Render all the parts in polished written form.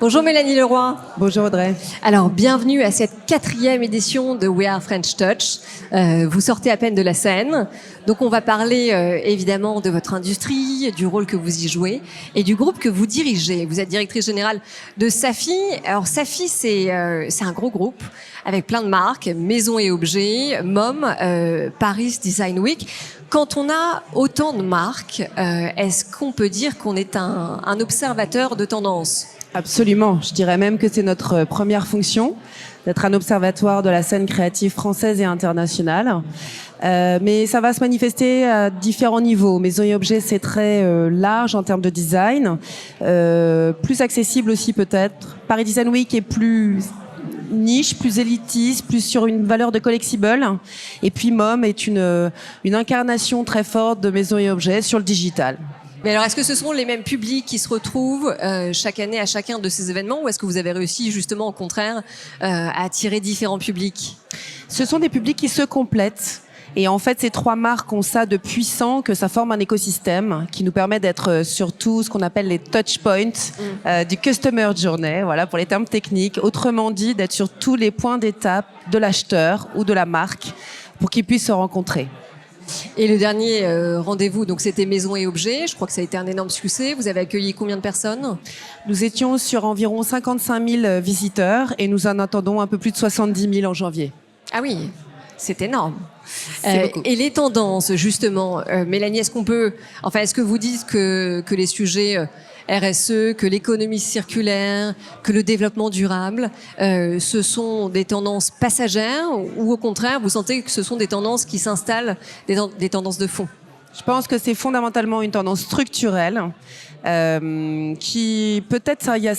Bonjour Mélanie Leroy. Bonjour Audrey. Alors, bienvenue à cette 4e édition de We Are French Touch. Vous sortez à peine de la scène. Donc, on va parler évidemment de votre industrie, du rôle que vous y jouez et du groupe que vous dirigez. Vous êtes directrice générale de Safi. Alors, Safi, c'est un gros groupe avec plein de marques, Maisons et Objets, MOM, Paris Design Week. Quand on a autant de marques, est-ce qu'on peut dire qu'on est un observateur de tendance ? Absolument. Je dirais même que c'est notre première fonction, d'être un observatoire de la scène créative française et internationale. Mais ça va se manifester à différents niveaux. Maisons et Objets, c'est très large en termes de design, plus accessible aussi peut-être. Paris Design Week est plus niche, plus élitiste, plus sur une valeur de collectible. Et puis MOM est une incarnation très forte de Maisons et Objets sur le digital. Mais alors, est-ce que ce sont les mêmes publics qui se retrouvent chaque année à chacun de ces événements, ou est-ce que vous avez réussi justement au contraire à attirer différents publics ? Ce sont des publics qui se complètent. Et en fait, ces trois marques ont ça de puissant que ça forme un écosystème qui nous permet d'être sur tout ce qu'on appelle les touch points du customer journey, voilà pour les termes techniques. Autrement dit, d'être sur tous les points d'étape de l'acheteur ou de la marque pour qu'ils puissent se rencontrer. Et le dernier rendez-vous, donc c'était Maisons et Objets. Je crois que ça a été un énorme succès. Vous avez accueilli combien de personnes ? Nous étions sur environ 55 000 visiteurs et nous en attendons un peu plus de 70 000 en janvier. Ah oui, c'est énorme. C'est et les tendances, justement, Mélanie, est-ce que vous dites que les sujets RSE, que l'économie circulaire, que le développement durable, ce sont des tendances passagères, ou au contraire, vous sentez que ce sont des tendances qui s'installent, des tendances de fond ? Je pense que c'est fondamentalement une tendance structurelle qui peut-être il y a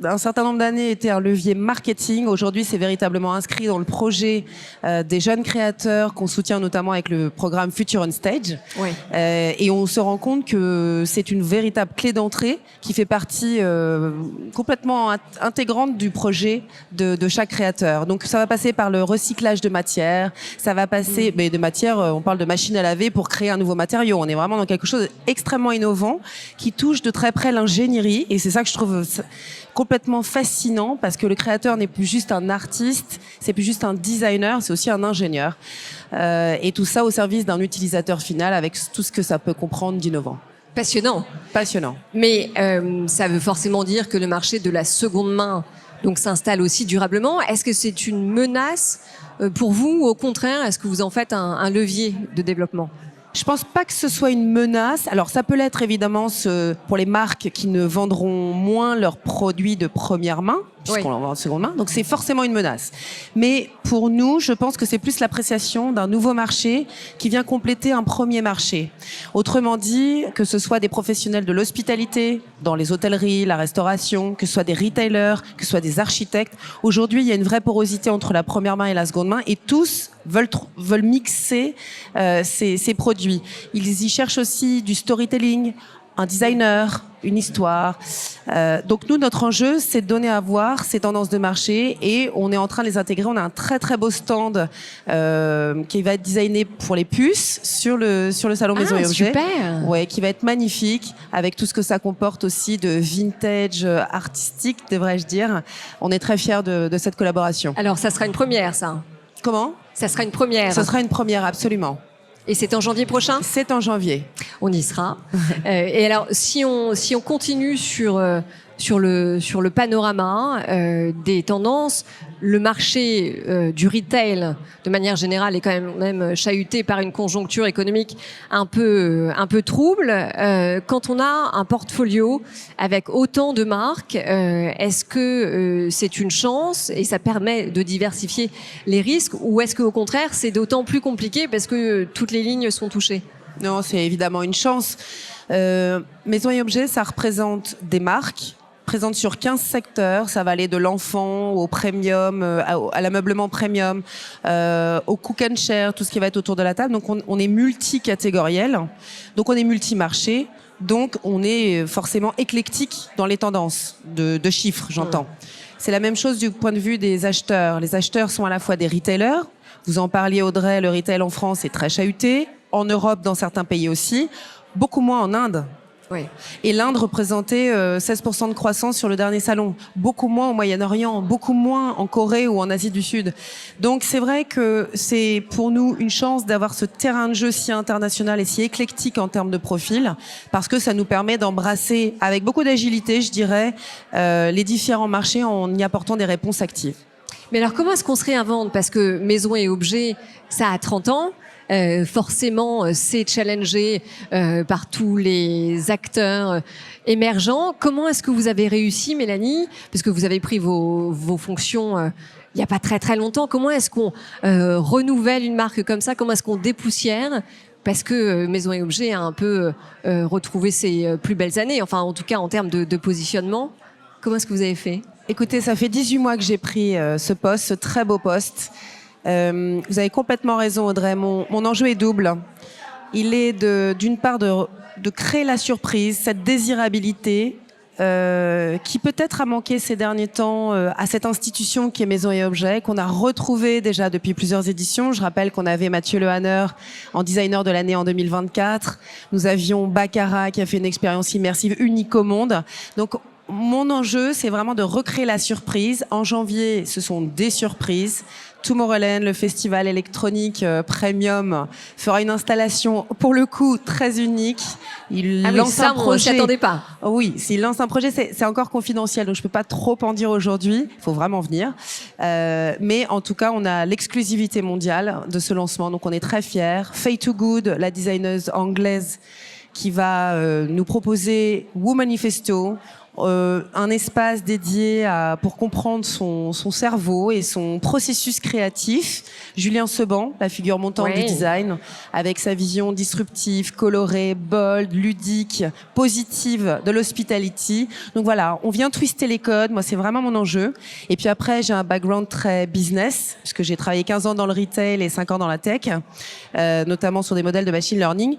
un certain nombre d'années était un levier marketing. Aujourd'hui, c'est véritablement inscrit dans le projet des jeunes créateurs qu'on soutient notamment avec le programme Future on Stage. Oui. Et on se rend compte que c'est une véritable clé d'entrée qui fait partie complètement intégrante du projet de chaque créateur. Donc ça va passer par le recyclage de matières, ça va passer mais de matières, on parle de machines à laver pour créer un nouveau matériau. On est vraiment dans quelque chose d'extrêmement innovant qui touche de très près l'ingénierie, et c'est ça que je trouve complètement fascinant, parce que le créateur n'est plus juste un artiste, c'est plus juste un designer, c'est aussi un ingénieur. Et tout ça au service d'un utilisateur final avec tout ce que ça peut comprendre d'innovant. Passionnant. Passionnant. Mais ça veut forcément dire que le marché de la seconde main donc s'installe aussi durablement. Est-ce que c'est une menace pour vous, ou au contraire, est-ce que vous en faites un levier de développement ? Je pense pas que ce soit une menace. Alors ça peut l'être évidemment pour les marques qui ne vendront moins leurs produits de première main, puisqu'on en vend en seconde main. Donc c'est forcément une menace. Mais pour nous, je pense que c'est plus l'appréciation d'un nouveau marché qui vient compléter un premier marché. Autrement dit, que ce soit des professionnels de l'hospitalité, dans les hôtelleries, la restauration, que ce soit des retailers, que ce soit des architectes. Aujourd'hui, il y a une vraie porosité entre la première main et la seconde main, et tous veulent mixer ces produits. Ils y cherchent aussi du storytelling, un designer, une histoire. Donc nous, notre enjeu, c'est de donner à voir ces tendances de marché, et on est en train de les intégrer. On a un très très beau stand qui va être designé pour les puces sur le salon Maisons et Objets. Super. Ouais, qui va être magnifique, avec tout ce que ça comporte aussi de vintage artistique, devrais-je dire. On est très fiers de cette collaboration. Alors, ça sera une première, ça ? Comment ? Ça sera une première. Ce sera une première, absolument. Et c'est en janvier prochain ? C'est en janvier. On y sera. Et alors, si on continue sur le panorama des tendances, le marché du retail, de manière générale, est quand même chahuté par une conjoncture économique un peu trouble. Quand on a un portfolio avec autant de marques, est-ce que c'est une chance et ça permet de diversifier les risques, ou est-ce qu'au contraire, c'est d'autant plus compliqué parce que toutes les lignes sont touchées ? Non, c'est évidemment une chance. Maisons et Objets, ça représente des marques présentes sur 15 secteurs. Ça va aller de l'enfant au premium, à l'ameublement premium, au cook and share, tout ce qui va être autour de la table. Donc on est multicatégoriel, donc on est multimarché, donc on est forcément éclectique dans les tendances de chiffres, j'entends. C'est la même chose du point de vue des acheteurs. Les acheteurs sont à la fois des retailers. Vous en parliez, Audrey, le retail en France est très chahuté. En Europe, dans certains pays aussi. Beaucoup moins en Inde. Oui. Et l'Inde représentait 16% de croissance sur le dernier salon. Beaucoup moins au Moyen-Orient, beaucoup moins en Corée ou en Asie du Sud. Donc c'est vrai que c'est pour nous une chance d'avoir ce terrain de jeu si international et si éclectique en termes de profil, parce que ça nous permet d'embrasser avec beaucoup d'agilité, je dirais, les différents marchés en y apportant des réponses actives. Mais alors comment est-ce qu'on se réinvente? Parce que Maison et Objets, ça a 30 ans. Forcément, c'est challengé par tous les acteurs émergents. Comment est-ce que vous avez réussi, Mélanie? Parce que vous avez pris vos fonctions il n'y a pas très très longtemps. Comment est-ce qu'on renouvelle une marque comme ça? Comment est-ce qu'on dépoussière? Parce que Maison et Objets a un peu retrouvé ses plus belles années, enfin en tout cas en termes de positionnement. Comment est-ce que vous avez fait? Écoutez, ça fait 18 mois que j'ai pris ce poste, ce très beau poste. Vous avez complètement raison, Audrey. Mon enjeu est double. Il est d'une part de créer la surprise, cette désirabilité qui peut-être a manqué ces derniers temps à cette institution qui est Maison et Objets, qu'on a retrouvé déjà depuis plusieurs éditions. Je rappelle qu'on avait Mathieu Lehanner en designer de l'année en 2024. Nous avions Baccarat qui a fait une expérience immersive unique au monde. Donc mon enjeu, c'est vraiment de recréer la surprise. En janvier, ce sont des surprises. Tomorrowland, le festival électronique premium, fera une installation, pour le coup, très unique. Il lance un projet. On s'y attendait pas. Oui, s'il lance un projet, c'est encore confidentiel, donc je peux pas trop en dire aujourd'hui. Il faut vraiment venir. Mais en tout cas, on a l'exclusivité mondiale de ce lancement, donc on est très fiers. Faye Too Good, la designeuse anglaise, qui va nous proposer Womanifesto, un espace dédié pour comprendre son cerveau et son processus créatif. Julien Seban, la figure montante du design, avec sa vision disruptive, colorée, bold, ludique, positive de l'hospitality. Donc voilà, on vient twister les codes. Moi, c'est vraiment mon enjeu. Et puis après, j'ai un background très business, puisque j'ai travaillé 15 ans dans le retail et 5 ans dans la tech, notamment sur des modèles de machine learning.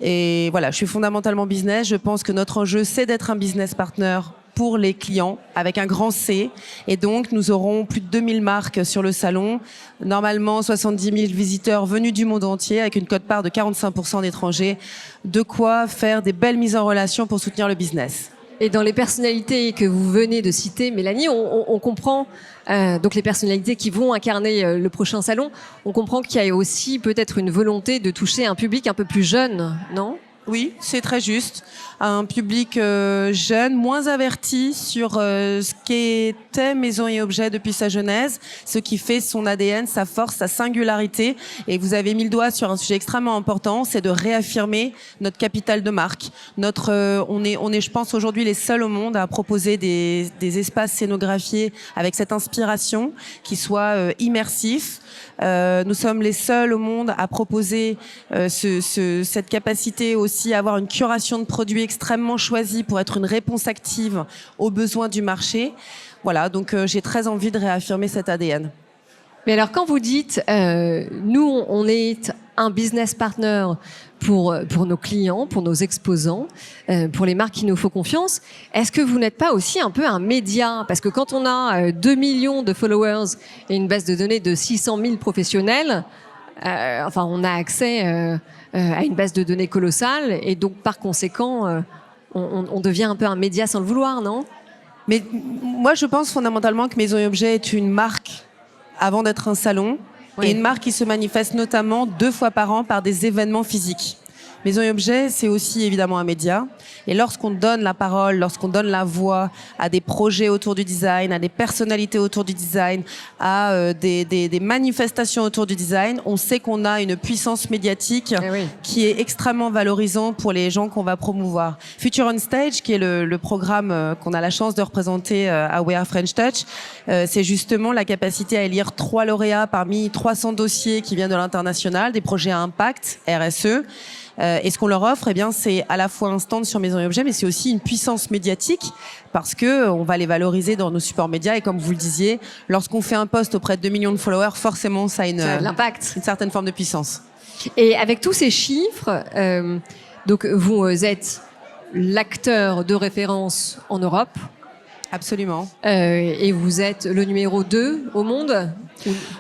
Et voilà, je suis fondamentalement business. Je pense que notre enjeu, c'est d'être un business partner pour les clients, avec un grand C. Et donc, nous aurons plus de 2000 marques sur le salon. Normalement, 70 000 visiteurs venus du monde entier, avec une quote-part de 45% d'étrangers. De quoi faire des belles mises en relation pour soutenir le business. Et dans les personnalités que vous venez de citer, Mélanie, on comprend, donc les personnalités qui vont incarner le prochain salon, on comprend qu'il y a aussi peut-être une volonté de toucher un public un peu plus jeune, non ? Oui, c'est très juste. Un public jeune, moins averti sur ce qu'était Maison et Objets depuis sa genèse, ce qui fait son ADN, sa force, sa singularité. Et vous avez mis le doigt sur un sujet extrêmement important, c'est de réaffirmer notre capital de marque. On est, je pense, aujourd'hui les seuls au monde à proposer des espaces scénographiés avec cette inspiration qui soit immersif. Nous sommes les seuls au monde à proposer cette capacité aussi à avoir une curation de produits extrêmement choisis pour être une réponse active aux besoins du marché. Voilà, donc j'ai très envie de réaffirmer cet ADN. Mais alors quand vous dites nous on est un business partner pour nos clients, pour nos exposants, pour les marques qui nous font confiance, est-ce que vous n'êtes pas aussi un peu un média? Parce que quand on a 2 millions de followers et une base de données de 600 000 professionnels, on a accès à une base de données colossale et donc par conséquent on devient un peu un média sans le vouloir, non? Mais moi je pense fondamentalement que Maison et Objets est une marque avant d'être un salon. Oui. Et une marque qui se manifeste notamment 2 fois par an par des événements physiques. Maison et Objets, c'est aussi évidemment un média. Et lorsqu'on donne la parole, lorsqu'on donne la voix à des projets autour du design, à des personnalités autour du design, à des manifestations autour du design, on sait qu'on a une puissance médiatique qui est extrêmement valorisante pour les gens qu'on va promouvoir. Future on Stage, qui est le programme qu'on a la chance de représenter à We Are French Touch, c'est justement la capacité à élire 3 lauréats parmi 300 dossiers qui viennent de l'international, des projets à impact, RSE. Et ce qu'on leur offre, c'est à la fois un stand sur Maison et Objets, mais c'est aussi une puissance médiatique parce que on va les valoriser dans nos supports médias. Et comme vous le disiez, lorsqu'on fait un post auprès de 2 millions de followers, forcément, ça a une certaine forme de puissance. Et avec tous ces chiffres, donc vous êtes l'acteur de référence en Europe. Absolument. Et vous êtes le numéro 2 au monde?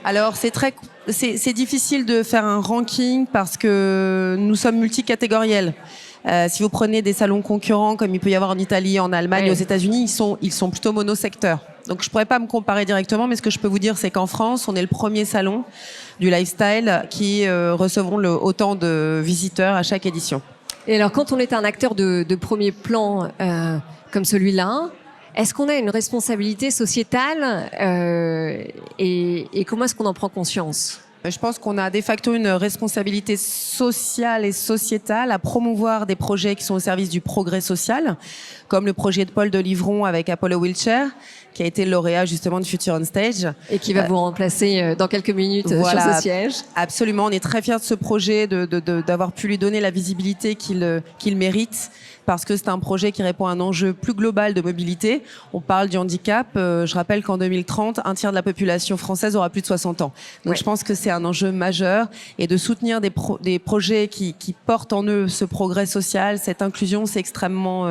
Alors, c'est difficile de faire un ranking parce que nous sommes multicatégoriels. Si vous prenez des salons concurrents, comme il peut y avoir en Italie, en Allemagne, aux États-Unis, ils sont plutôt monosecteurs. Donc je pourrais pas me comparer directement, mais ce que je peux vous dire, c'est qu'en France, on est le premier salon du lifestyle qui recevront autant de visiteurs à chaque édition. Et alors, quand on est un acteur de premier plan comme celui-là, est-ce qu'on a une responsabilité sociétale et comment est-ce qu'on en prend conscience ? Je pense qu'on a de facto une responsabilité sociale et sociétale à promouvoir des projets qui sont au service du progrès social, comme le projet de Paul de Livron avec Apollo Wheelchair, qui a été lauréat justement de Future on Stage. Et qui va vous remplacer dans quelques minutes sur ce siège. Absolument, on est très fiers de ce projet, d'avoir pu lui donner la visibilité qu'il mérite, parce que c'est un projet qui répond à un enjeu plus global de mobilité. On parle du handicap. Je rappelle qu'en 2030, un tiers de la population française aura plus de 60 ans. Donc je pense que c'est un enjeu majeur, et de soutenir des projets qui portent en eux ce progrès social, cette inclusion, c'est extrêmement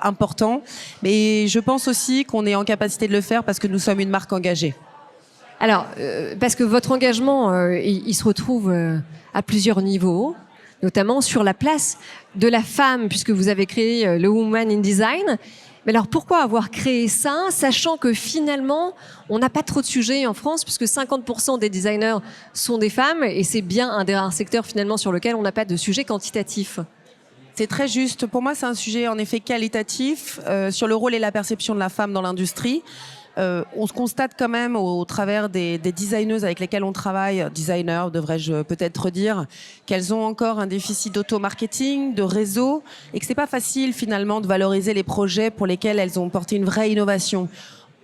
important. Mais je pense aussi qu'on est en capacité de le faire parce que nous sommes une marque engagée. Alors, parce que votre engagement, il se retrouve à plusieurs niveaux, notamment sur la place de la femme, puisque vous avez créé le Women in Design. Mais alors, pourquoi avoir créé ça, sachant que finalement, on n'a pas trop de sujets en France, puisque 50% des designers sont des femmes, et c'est bien un des rares secteurs finalement sur lequel on n'a pas de sujet quantitatif. C'est très juste. Pour moi, c'est un sujet en effet qualitatif sur le rôle et la perception de la femme dans l'industrie. On se constate quand même au travers des designeuses avec lesquelles on travaille, designers devrais-je peut-être dire, qu'elles ont encore un déficit d'auto-marketing, de réseau, et que c'est pas facile finalement de valoriser les projets pour lesquels elles ont porté une vraie innovation.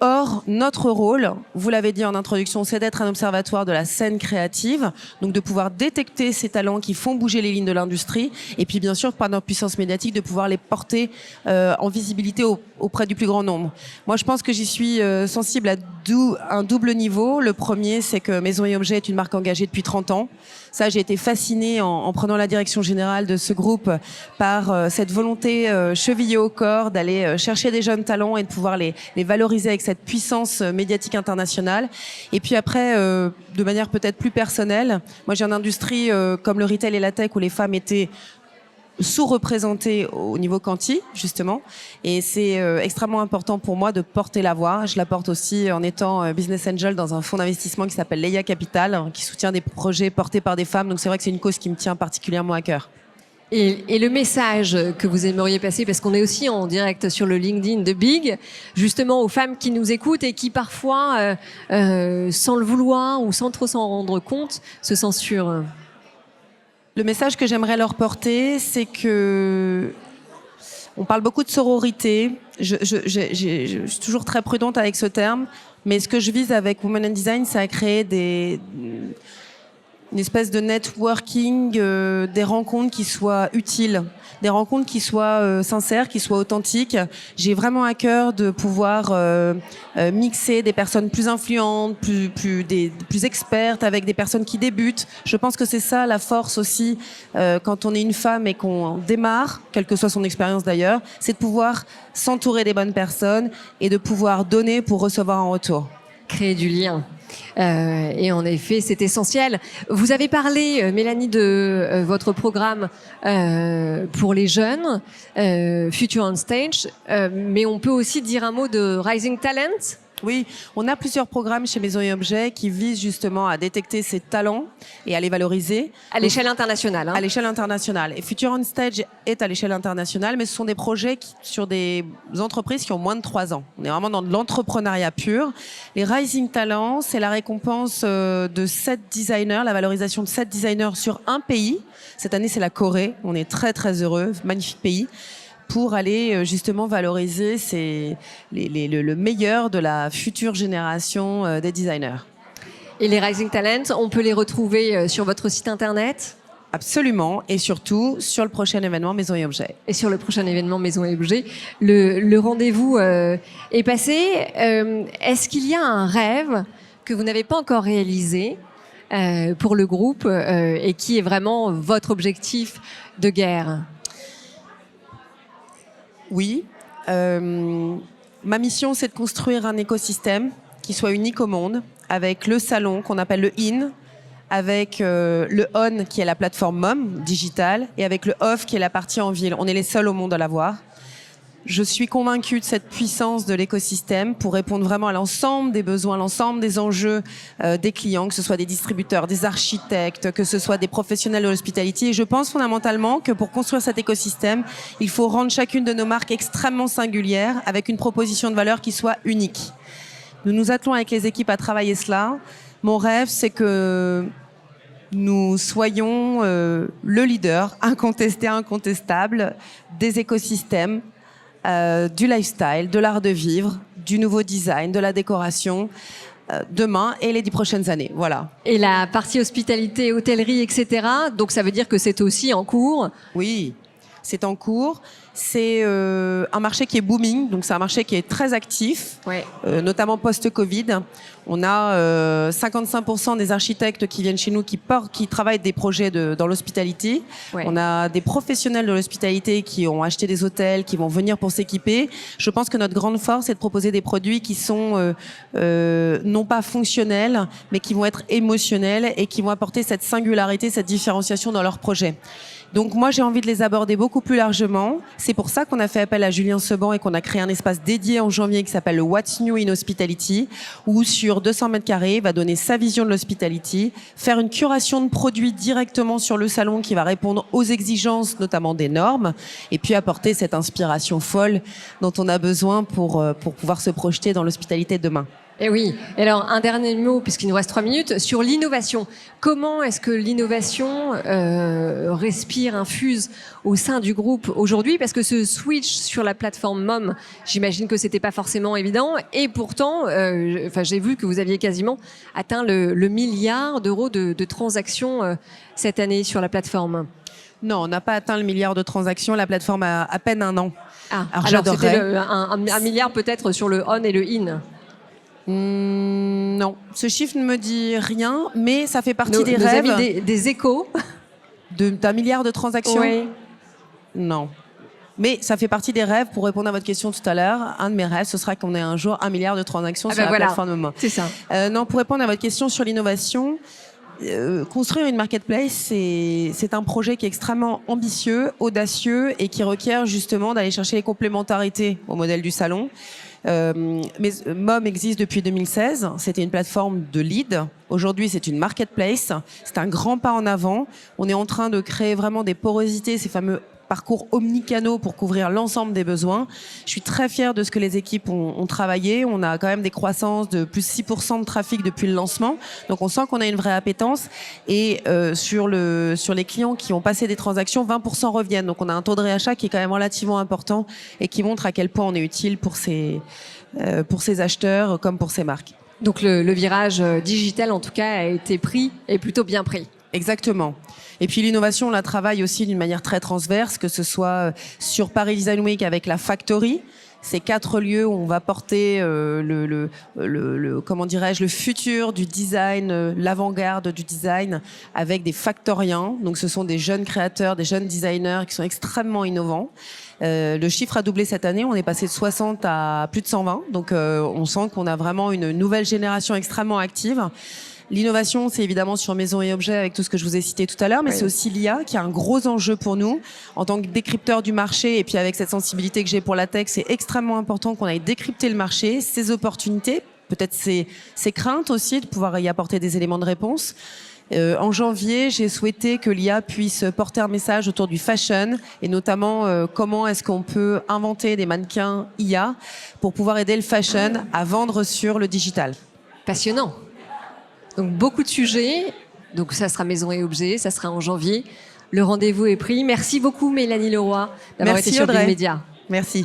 Or, notre rôle, vous l'avez dit en introduction, c'est d'être un observatoire de la scène créative, donc de pouvoir détecter ces talents qui font bouger les lignes de l'industrie, et puis bien sûr, par notre puissance médiatique, de pouvoir les porter en visibilité auprès du plus grand nombre. Moi, je pense que j'y suis sensible à un double niveau. Le premier, c'est que Maison et Objet est une marque engagée depuis 30 ans. Ça, j'ai été fascinée en prenant la direction générale de ce groupe par cette volonté chevillée au corps d'aller chercher des jeunes talents et de pouvoir les valoriser avec cette puissance médiatique internationale. Et puis après, de manière peut-être plus personnelle, moi j'ai une industrie comme le retail et la tech où les femmes étaient sous-représentées au niveau quanti, justement. Et c'est extrêmement important pour moi de porter la voix. Je la porte aussi en étant business angel dans un fonds d'investissement qui s'appelle Leia Capital, qui soutient des projets portés par des femmes. Donc c'est vrai que c'est une cause qui me tient particulièrement à cœur. Et le message que vous aimeriez passer, parce qu'on est aussi en direct sur le LinkedIn de Big, justement aux femmes qui nous écoutent et qui parfois, sans le vouloir ou sans trop s'en rendre compte, se censurent. Le message que j'aimerais leur porter, c'est que on parle beaucoup de sororité. Je suis toujours très prudente avec ce terme, mais ce que je vise avec Women in Design, c'est à créer une espèce de networking, des rencontres qui soient utiles, des rencontres qui soient sincères, qui soient authentiques. J'ai vraiment à cœur de pouvoir mixer des personnes plus influentes, plus expertes avec des personnes qui débutent. Je pense que c'est ça la force aussi quand on est une femme et qu'on démarre, quelle que soit son expérience d'ailleurs, c'est de pouvoir s'entourer des bonnes personnes et de pouvoir donner pour recevoir en retour. Créer du lien. Et en effet, c'est essentiel. Vous avez parlé, Mélanie, de votre programme pour les jeunes, Future on Stage, mais on peut aussi dire un mot de Rising Talent. Oui, on a plusieurs programmes chez Maison et Objet qui visent justement à détecter ces talents et à les valoriser. À l'échelle internationale. À l'échelle internationale. Et Future on Stage est à l'échelle internationale, mais ce sont des projets sur des entreprises qui ont moins de 3 ans. On est vraiment dans de l'entrepreneuriat pur. Les Rising Talents, c'est la récompense de 7 designers, la valorisation de 7 designers sur un pays. Cette année, c'est la Corée. On est très, très heureux. Magnifique pays. Pour aller justement valoriser le meilleur de la future génération des designers. Et les Rising Talents, on peut les retrouver sur votre site internet ? Absolument, et surtout sur le prochain événement Maison et Objet. Et sur le prochain événement Maison et Objet, le rendez-vous est passé. Est-ce qu'il y a un rêve que vous n'avez pas encore réalisé pour le groupe et qui est vraiment votre objectif de guerre ? Oui. Ma mission, c'est de construire un écosystème qui soit unique au monde, avec le salon qu'on appelle le IN, avec le on qui est la plateforme MOM digitale et avec le off qui est la partie en ville. On est les seuls au monde à l'avoir. Je suis convaincue de cette puissance de l'écosystème pour répondre vraiment à l'ensemble des besoins, l'ensemble des enjeux des clients, que ce soit des distributeurs, des architectes, que ce soit des professionnels de l'hospitality. Et je pense fondamentalement que pour construire cet écosystème, il faut rendre chacune de nos marques extrêmement singulières avec une proposition de valeur qui soit unique. Nous nous attelons avec les équipes à travailler cela. Mon rêve, c'est que nous soyons le leader incontesté, incontestable des écosystèmes, du lifestyle, de l'art de vivre, du nouveau design, de la décoration, demain et les 10 prochaines années. Voilà. Et la partie hospitalité, hôtellerie, etc. Donc ça veut dire que c'est aussi en cours. Oui, c'est en cours. C'est un marché qui est booming, donc c'est un marché qui est très actif, ouais. Notamment post-Covid. On a 55% des architectes qui viennent chez nous qui travaillent des projets dans l'hospitalité. Ouais. On a des professionnels de l'hospitalité qui ont acheté des hôtels, qui vont venir pour s'équiper. Je pense que notre grande force est de proposer des produits qui sont non pas fonctionnels, mais qui vont être émotionnels et qui vont apporter cette singularité, cette différenciation dans leurs projets. Donc moi, j'ai envie de les aborder beaucoup plus largement. C'est pour ça qu'on a fait appel à Julien Seban et qu'on a créé un espace dédié en janvier qui s'appelle le What's New in Hospitality, où sur 200 mètres carrés, il va donner sa vision de l'hospitality, faire une curation de produits directement sur le salon qui va répondre aux exigences, notamment des normes, et puis apporter cette inspiration folle dont on a besoin pour pouvoir se projeter dans l'hospitalité de demain. Et oui. Et alors, un dernier mot, puisqu'il nous reste 3 minutes, sur l'innovation. Comment est-ce que l'innovation respire, infuse au sein du groupe aujourd'hui? Parce que ce switch sur la plateforme MOM, j'imagine que c'était pas forcément évident. Et pourtant, j'ai vu que vous aviez quasiment atteint le milliard d'euros de transactions cette année sur la plateforme. Non, on n'a pas atteint le milliard de transactions. La plateforme a à peine 1 an. Ah, alors c'était un milliard peut-être sur le on et le in. Non, ce chiffre ne me dit rien, mais ça fait partie des rêves. Nous amis des échos d'un milliard de transactions. Oui. Non, mais ça fait partie des rêves. Pour répondre à votre question tout à l'heure, un de mes rêves, ce sera qu'on ait un jour 1 milliard de transactions sur la plateforme MOM. C'est ça. Non, pour répondre à votre question sur l'innovation, construire une marketplace, c'est un projet qui est extrêmement ambitieux, audacieux et qui requiert justement d'aller chercher les complémentarités au modèle du salon. Mais MOM existe depuis 2016. C'était une plateforme de lead. Aujourd'hui, c'est une marketplace. C'est un grand pas en avant. On est en train de créer vraiment des porosités, ces fameux parcours omnicanaux pour couvrir l'ensemble des besoins. Je suis très fière de ce que les équipes ont travaillé. On a quand même des croissances de plus 6% de trafic depuis le lancement. Donc on sent qu'on a une vraie appétence. Et sur les clients qui ont passé des transactions, 20% reviennent. Donc on a un taux de réachat qui est quand même relativement important et qui montre à quel point on est utile pour ces acheteurs comme pour ces marques. Donc le virage digital, en tout cas, a été pris et plutôt bien pris. Exactement. Et puis l'innovation, on la travaille aussi d'une manière très transverse, que ce soit sur Paris Design Week avec la Factory. Ces 4 lieux où on va porter comment dirais-je, le futur du design, l'avant-garde du design avec des factoriens. Donc ce sont des jeunes créateurs, des jeunes designers qui sont extrêmement innovants. Le chiffre a doublé cette année, on est passé de 60 à plus de 120. Donc on sent qu'on a vraiment une nouvelle génération extrêmement active. L'innovation, c'est évidemment sur maison et objets avec tout ce que je vous ai cité tout à l'heure, mais oui. C'est aussi l'IA qui est un gros enjeu pour nous. En tant que décrypteur du marché et puis avec cette sensibilité que j'ai pour la tech, c'est extrêmement important qu'on aille décrypter le marché, ses opportunités, peut-être ses craintes aussi, de pouvoir y apporter des éléments de réponse. En janvier, j'ai souhaité que l'IA puisse porter un message autour du fashion et notamment comment est-ce qu'on peut inventer des mannequins IA pour pouvoir aider le fashion à vendre sur le digital. Passionnant. Donc beaucoup de sujets, donc ça sera maison et objets, ça sera en janvier. Le rendez-vous est pris. Merci beaucoup Mélanie Leroy d'avoir été sur Green Média. Merci.